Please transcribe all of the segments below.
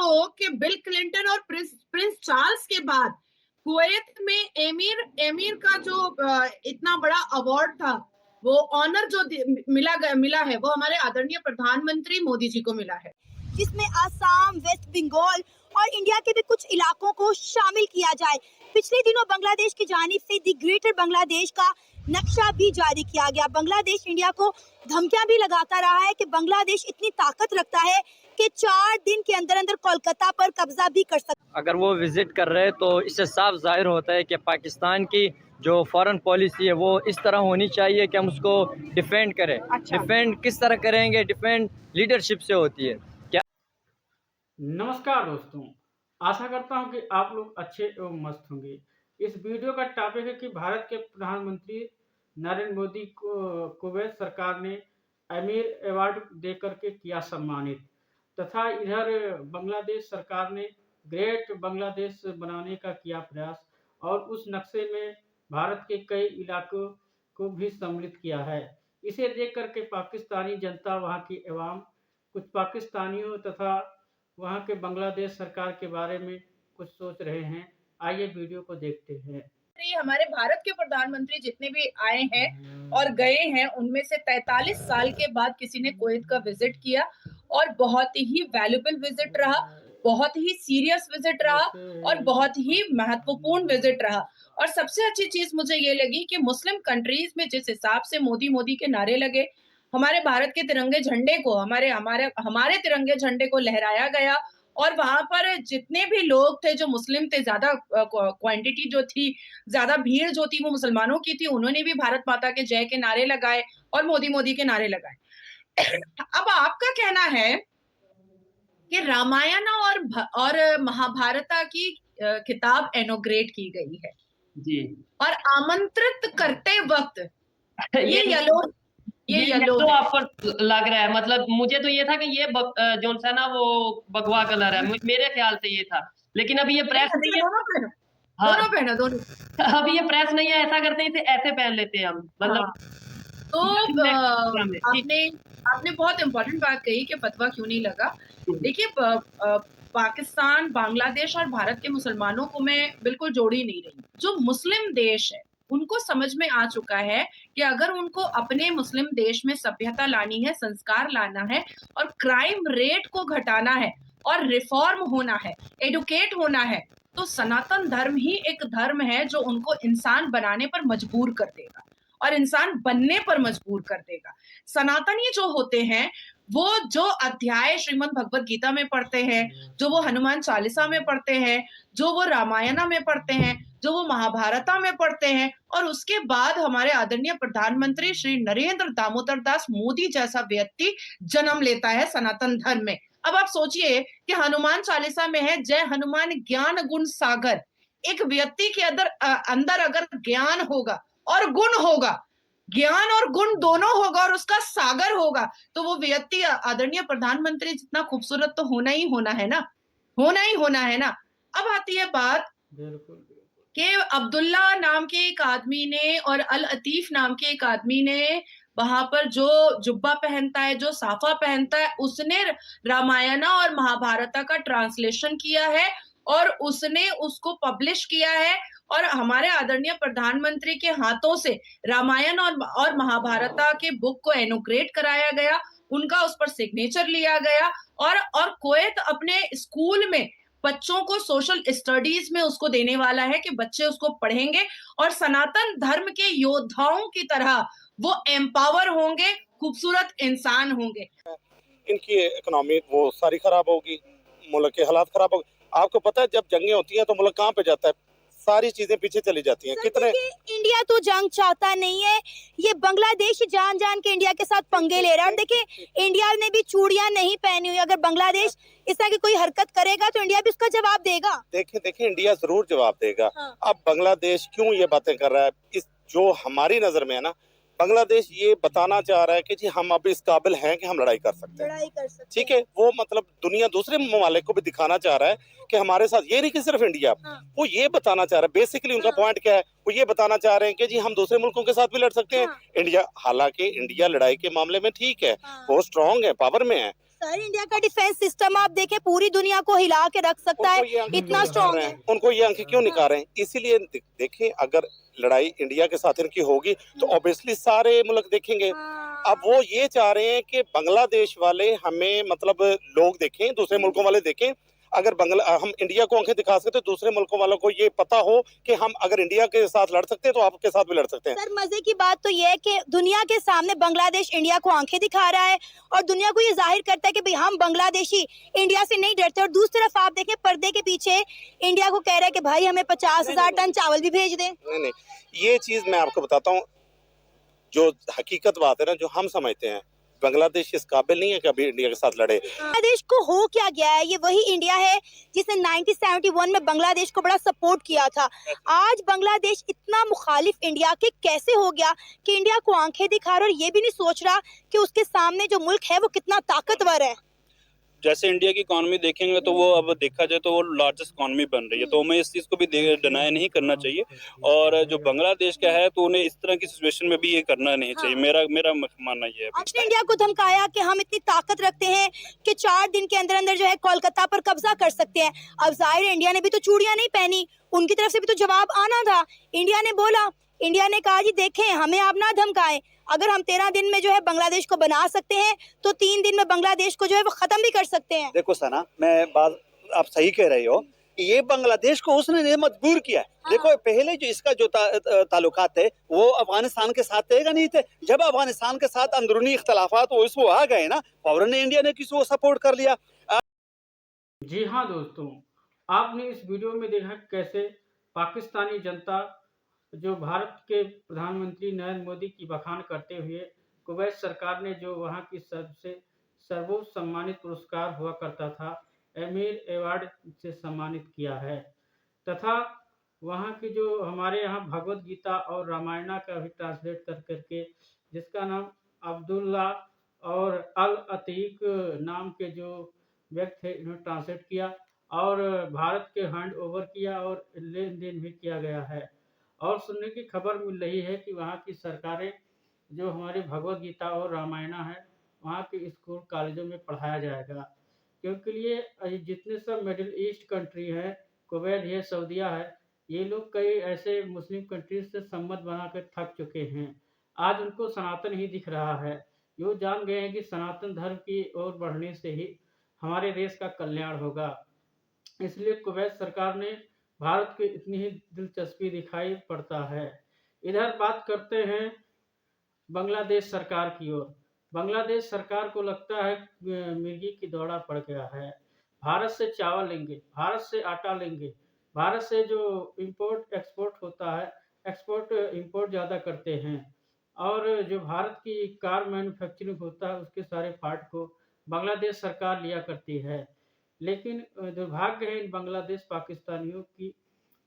सोचो कि bill Clinton और प्रिंस चार्ल्स के बाद कुवैत में एमिर का जो इतना बड़ा अवार्ड था, वो ऑनर जो मिला है, वो हमारे आदरणीय प्रधानमंत्री मोदी जी को मिला है, जिसमें आसाम, वेस्ट बंगाल और इंडिया के भी कुछ इलाकों को शामिल किया जाए। पिछले दिनों बांग्लादेश की जानिब से दी ग्रेटर बांग्लादेश का नक्शा भी जारी किया गया। बांग्लादेश इंडिया को धमकियां भी लगाता रहा है कि बांग्लादेश इतनी ताकत रखता है कि 4 दिन के अंदर अंदर कोलकाता पर कब्जा भी कर सकता। अगर वो विजिट कर रहे तो इससे साफ जाहिर होता है कि पाकिस्तान की जो फॉरेन पॉलिसी है वो इस तरह होनी चाहिए कि हम उसको डिफेंड करें। अच्छा। डिफेंड किस तरह करेंगे? डिफेंड लीडरशिप से होती है। क्या? नमस्कार दोस्तों, आशा करता हूं कि आप लोग अच्छे एवं मस्त होंगे। इस वीडियो का टॉपिक है कि भारत के प्रधानमंत्री नरेंद्र मोदी को कुवैत सरकार ने अमीर अवार्ड देकर के किया सम्मानित, तथा इधर बांग्लादेश सरकार ने ग्रेट बांग्लादेश बनाने का किया प्रयास और उस नक्शे में भारत के कई इलाकों को भी सम्मिलित किया है। इसे देख करके पाकिस्तानी जनता, वहाँ की अवाम, कुछ पाकिस्तानियों तथा वहाँ के बांग्लादेश सरकार के बारे में कुछ सोच रहे हैं। आइए वीडियो को देखते हैं। हमारे भारत के प्रधानमंत्री जितने भी आए हैं और गए हैं, उनमें से 43 साल के बाद किसी ने कुवैत का विजिट किया और बहुत ही वैल्यूएबल विजिट रहा, बहुत ही सीरियस विजिट रहा और बहुत ही महत्वपूर्ण विजिट रहा। और सबसे अच्छी चीज मुझे ये लगी कि मुस्लिम कंट्रीज में जिस हिसाब से मोदी के नारे लगे, हमारे भारत के तिरंगे झंडे को, हमारे तिरंगे झंडे को लहराया गया और वहां पर जितने भी लोग थे जो मुस्लिम थे, ज्यादा क्वांटिटी जो थी, ज्यादा भीड़ जो थी वो मुसलमानों की थी, उन्होंने भी भारत माता के जय के नारे लगाए और मोदी के नारे लगाए। अब आपका कहना है कि रामायण और महाभारता की किताब इनॉग्रेट की गई है जी, और आमंत्रित करते वक्त ये येलो तो आप पर लग रहा है। मतलब मुझे तो ये था कि ये जोन सा ना वो भगवा कलर है, मेरे ख्याल से ये था, लेकिन अभी ये प्रेस नहीं है। दोनों पहनो दोनों। अभी ये प्रेस नहीं है, ऐसा करते हैं ऐसे पहन लेते हैं हम। मतलब तो आपने बहुत इंपॉर्टेंट बात कही कि फतवा क्यों नहीं लगा। देखिए, पाकिस्तान, बांग्लादेश और भारत के मुसलमानों को मैं बिल्कुल जोड़ ही नहीं रही। जो मुस्लिम देश है उनको समझ में आ चुका है कि अगर उनको अपने मुस्लिम देश में सभ्यता लानी है, संस्कार लाना है और क्राइम रेट को घटाना है और रिफॉर्म होना है, एडुकेट होना है, तो सनातन धर्म ही एक धर्म है जो उनको इंसान बनाने पर मजबूर कर देगा और इंसान बनने पर मजबूर कर देगा। सनातनी जो होते हैं वो जो अध्याय श्रीमद् भगवत गीता में पढ़ते हैं, जो वो हनुमान चालीसा में पढ़ते हैं, जो वो रामायणा में पढ़ते हैं, जो वो महाभारता में पढ़ते हैं, और उसके बाद हमारे आदरणीय प्रधानमंत्री श्री नरेंद्र दामोदर दास मोदी जैसा व्यक्ति जन्म लेता है सनातन धर्म में। अब आप सोचिए कि हनुमान चालीसा में है, जय हनुमान ज्ञान गुण सागर। एक व्यक्ति के अंदर अगर ज्ञान होगा और गुण होगा, ज्ञान और गुण दोनों होगा और उसका सागर होगा, तो वो व्यक्ति आदरणीय प्रधानमंत्री जितना खूबसूरत तो होना ही होना है ना, होना ही होना है ना। अब आती है बात कि अब्दुल्ला नाम के एक आदमी ने और अल अतीफ नाम के एक आदमी ने वहां पर जो जुब्बा पहनता है, जो साफा पहनता है, उसने रामायणा और महाभारता का ट्रांसलेशन किया है और उसने उसको पब्लिश किया है और हमारे आदरणीय प्रधानमंत्री के हाथों से रामायण और महाभारता के बुक को इनॉग्रेट कराया गया, उनका उस पर सिग्नेचर लिया गया और कुवैत अपने स्कूल में बच्चों को सोशल स्टडीज में उसको देने वाला है कि बच्चे उसको पढ़ेंगे और सनातन धर्म के योद्धाओं की तरह वो एम्पावर होंगे, खूबसूरत इंसान होंगे। इनकी इकोनॉमी वो सारी खराब होगी, मुल्क के हालात खराब होगी। आपको पता है जब जंगें होती हैं तो मुल्क कहाँ पे जाता है? सारी चीजें पीछे चली जाती हैं। कितने इंडिया तो जंग चाहता नहीं है, ये बांग्लादेश जान के इंडिया के साथ पंगे ले रहा है। और देखिए, इंडिया ने भी चूड़ियां नहीं पहनी हुई, अगर बांग्लादेश इस तरह की कोई हरकत करेगा तो इंडिया भी उसका जवाब देगा। देखिए इंडिया जरूर जवाब देगा। हाँ। अब बांग्लादेश क्यों ये बातें कर रहा है? इस जो हमारी नजर में है ना, बांग्लादेश ये बताना चाह रहा है कि जी हम अब इस काबिल हैं कि हम लड़ाई कर सकते हैं। ठीक है, वो मतलब दुनिया दूसरे ममालिक को भी दिखाना चाह रहा है कि हमारे साथ, ये नहीं कि सिर्फ इंडिया। हाँ। वो ये बताना चाह रहा है, बेसिकली उनका पॉइंट क्या है, वो ये बताना चाह रहे हैं कि जी हम दूसरे मुल्कों के साथ भी लड़ सकते हैं। हाँ। इंडिया, हालांकि इंडिया लड़ाई के मामले में ठीक है, वो स्ट्रांग है, पावर में है, सर इंडिया का डिफेंस सिस्टम आप देखें पूरी दुनिया को हिला के रख सकता है, उनको ये आंखें इतना क्यों स्ट्रॉन्ग निकाल रहे है। हैं? उनको ये आंखें क्यों निकाल रहे हैं? इसीलिए देखें, अगर लड़ाई इंडिया के साथ इनकी होगी तो ऑब्वियसली सारे मुल्क देखेंगे। अब वो ये चाह रहे हैं कि बांग्लादेश वाले हमें मतलब लोग देखें, दूसरे मुल्कों वाले देखें। अगर हम इंडिया को आंखें दिखा सकते तो दूसरे मुल्कों वालों को ये पता हो कि हम अगर इंडिया के साथ लड़ सकते हैं तो आपके साथ भी लड़ सकते हैं। सर मजे की बात तो ये है कि दुनिया के सामने बांग्लादेश इंडिया को आंखें दिखा रहा है और दुनिया को ये जाहिर करता है कि भाई हम बांग्लादेशी इंडिया से नहीं डरते, और दूसरी तरफ आप देखें पर्दे के पीछे इंडिया को कह रहा है कि भाई हमें 50,000 टन चावल भी भेज दें। नहीं, ये चीज मैं आपको बताता हूँ, जो हकीकत बात है ना, जो हम समझते हैं, बांग्लादेश इस काबिल नहीं है कि अभी इंडिया के साथ लड़े। बांग्लादेश को हो क्या गया है? ये वही इंडिया है जिसने 1971 में बांग्लादेश को बड़ा सपोर्ट किया था। आज बांग्लादेश इतना मुखालिफ इंडिया के कैसे हो गया कि इंडिया को आंखें दिखा रहा और ये भी नहीं सोच रहा कि उसके सामने जो मुल्क है वो कितना ताकतवर है। जैसे इंडिया की इकॉनमी देखेंगे तो वो अब देखा जाए तो वो लार्जेस्ट इकॉनमी बन रही है, तो हमें इस चीज़ को भी डिनाई नहीं करना चाहिए। और जो बांग्लादेश का है तो उन्हें इस तरह की सिचुएशन में भी ये करना नहीं चाहिए। मेरा मानना ये है। आपने इंडिया को धमकाया कि हम इतनी ताकत रखते हैं कि 4 दिन के अंदर अंदर जो है कोलकाता पर कब्जा कर सकते हैं। अब जाहिर है इंडिया ने भी तो चूड़ियां नहीं पहनी, उनकी तरफ से भी तो जवाब आना था। इंडिया ने बोला, इंडिया ने कहा जी देखें हमें आप ना धमकाएं, अगर हम 13 दिन में जो है बांग्लादेश को बना सकते हैं तो 3 दिन में बांग्लादेश को जो है वो खत्म भी कर सकते हैं। देखो सना, मैं बात आप सही कह रही हो, ये बांग्लादेश को उसने मजबूर किया है। देखो पहले जो इसका जो ताल्लुकात है वो अफगानिस्तान के साथ थे नहीं थे। जब अफगानिस्तान के साथ अंदरूनी इख्तलाफात वो इसको आ गए ना, फौरन इंडिया ने किसी को सपोर्ट कर लिया। जी हाँ दोस्तों, आपने इस वीडियो में देखा कैसे पाकिस्तानी जनता जो भारत के प्रधानमंत्री नरेंद्र मोदी की बखान करते हुए कुवैत सरकार ने जो वहाँ की सबसे सर्वोच्च सम्मानित पुरस्कार हुआ करता था एमीर अवार्ड से सम्मानित किया है, तथा वहाँ की जो हमारे यहाँ भगवत गीता और रामायणा का भी ट्रांसलेट करके जिसका नाम अब्दुल्ला और अल अतीक नाम के जो व्यक्ति थे इन्होंने ट्रांसलेट किया और भारत के हैंड ओवर किया और लेन देन भी किया गया है। और सुनने की खबर मिल रही है कि वहाँ की सरकारें जो हमारी भगवत गीता और रामायणा है वहाँ के स्कूल कॉलेजों में पढ़ाया जाएगा, क्योंकि ये जितने सब मिडिल ईस्ट कंट्री है, कुवैत है, सऊदीया है, ये लोग कई ऐसे मुस्लिम कंट्रीज से संबंध बना कर थक चुके हैं। आज उनको सनातन ही दिख रहा है। ये जान गए हैं कि सनातन धर्म की ओर बढ़ने से ही हमारे देश का कल्याण होगा। इसलिए कुवैत सरकार ने भारत की इतनी ही दिलचस्पी दिखाई पड़ता है। इधर बात करते हैं बांग्लादेश सरकार की ओर। बांग्लादेश सरकार को लगता है मिर्गी की दौड़ा पड़ गया है। भारत से चावल लेंगे, भारत से आटा लेंगे, भारत से जो इंपोर्ट एक्सपोर्ट होता है, एक्सपोर्ट इंपोर्ट ज़्यादा करते हैं, और जो भारत की कार मैन्युफैक्चरिंग होता है उसके सारे पार्ट को बांग्लादेश सरकार लिया करती है। लेकिन दुर्भाग्य है इन बांग्लादेश पाकिस्तानियों की,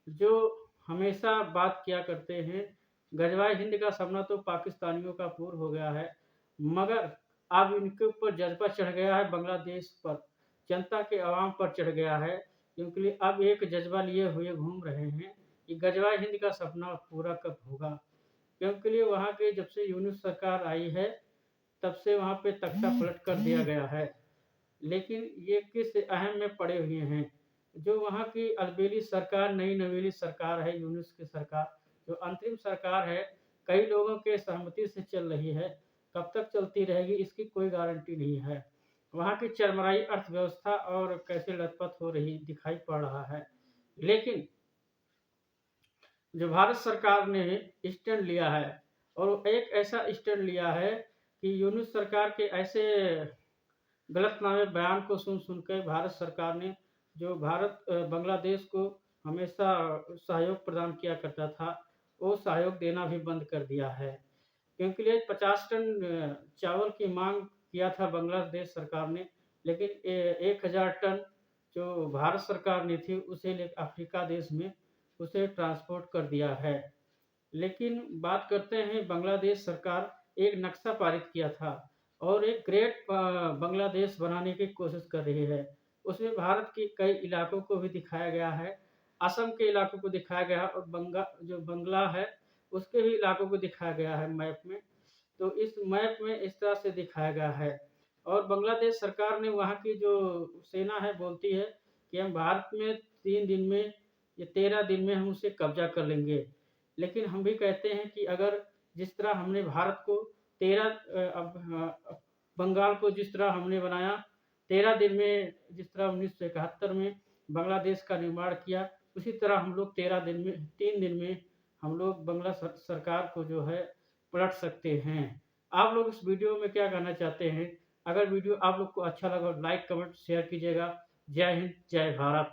जो हमेशा बात किया करते हैं। गजवाए हिंद का सपना तो पाकिस्तानियों का पूर्ण हो गया है, मगर अब इनके ऊपर जज्बा चढ़ गया है, बांग्लादेश पर जनता के अवाम पर चढ़ गया है, क्योंकि अब एक जज्बा लिए हुए घूम रहे हैं कि गजवाए हिंद का सपना पूरा कब होगा। क्योंकि वहाँ के जब से यूनिट सरकार आई है तब से वहाँ पे तख्ता पलट कर दिया गया है। लेकिन ये किस अहम में पड़े हुए हैं, जो वहाँ की अलबेली सरकार, नई नवेली सरकार है, यूनिस की सरकार, जो अंतरिम सरकार है, कई लोगों के सहमति से चल रही है, कब तक चलती रहेगी इसकी कोई गारंटी नहीं है। वहाँ की चरमराई अर्थव्यवस्था और कैसे लथपथ हो रही दिखाई पड़ रहा है। लेकिन जो भारत सरकार ने स्टैंड लिया है, और एक ऐसा स्टैंड लिया है कि यूनिस सरकार के ऐसे गलतनामे बयान को सुन कर भारत सरकार ने जो बांग्लादेश को हमेशा सहयोग प्रदान किया करता था वो सहयोग देना भी बंद कर दिया है। क्योंकि 50 टन चावल की मांग किया था बांग्लादेश सरकार ने, लेकिन 1000 टन जो भारत सरकार ने थी उसे अफ्रीका देश में उसे ट्रांसपोर्ट कर दिया है। लेकिन बात करते हैं बांग्लादेश सरकार एक नक्शा पारित किया था और एक ग्रेट बांग्लादेश बनाने की कोशिश कर रही है। उसमें भारत के कई इलाकों को भी दिखाया गया है, असम के इलाकों को दिखाया गया है, और जो बंगला है उसके भी इलाकों को दिखाया गया है मैप में। तो इस मैप में इस तरह से दिखाया गया है, और बांग्लादेश सरकार ने वहाँ की जो सेना है बोलती है कि हम भारत में 3 दिन में या 13 दिन में हम उसे कब्जा कर लेंगे। लेकिन हम भी कहते हैं कि अगर जिस तरह हमने भारत को 13 बंगाल को जिस तरह हमने बनाया 13 दिन में, जिस तरह 1971 में बांग्लादेश का निर्माण किया, उसी तरह हम लोग 3 दिन में हम लोग बांग्ला सरकार को जो है पलट सकते हैं। आप लोग इस वीडियो में क्या कहना चाहते हैं? अगर वीडियो आप लोग को अच्छा लगा लाइक कमेंट शेयर कीजिएगा। जय हिंद, जय भारत।